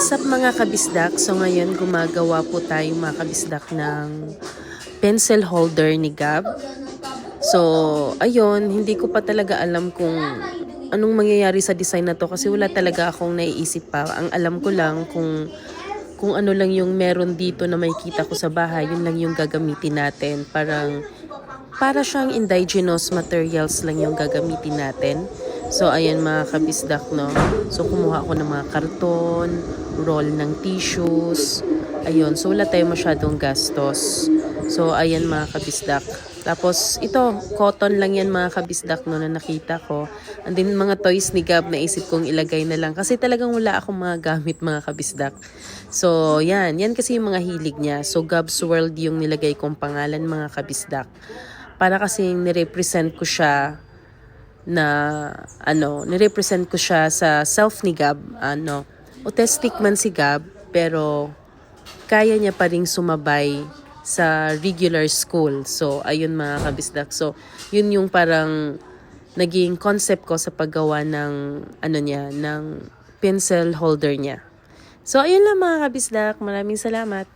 What's up mga kabisdak? So ngayon gumagawa po tayo mga kabisdak ng pencil holder ni Gab. So ayun, hindi ko pa talaga alam kung anong mangyayari sa design na to kasi wala talaga akong naiisip pa. Ang alam ko lang kung ano lang yung meron dito na makikita ko sa bahay, yun lang yung gagamitin natin. Para siyang indigenous materials lang yung gagamitin natin. So, ayan mga kabisdak, no? So, kumuha ako ng mga karton, roll ng tissues. Ayun, so wala tayong masyadong gastos. So, ayan mga kabisdak. Tapos, ito, cotton lang yan mga kabisdak, no, na nakita ko. And then, mga toys ni Gab, naisip kong ilagay na lang. Kasi talagang wala akong mga gamit mga kabisdak. So, yan. Yan kasi yung mga hilig niya. So, Gab's World yung nilagay kong pangalan mga kabisdak. Para kasi nirepresent ko siya nirepresent ko siya sa self ni Gab. Autistic man si Gab, pero kaya niya pa ring sumabay sa regular school. So, ayun mga kabisdak. So, yun yung parang naging concept ko sa paggawa ng, ng pencil holder niya. So, ayun lang mga kabisdak. Maraming salamat.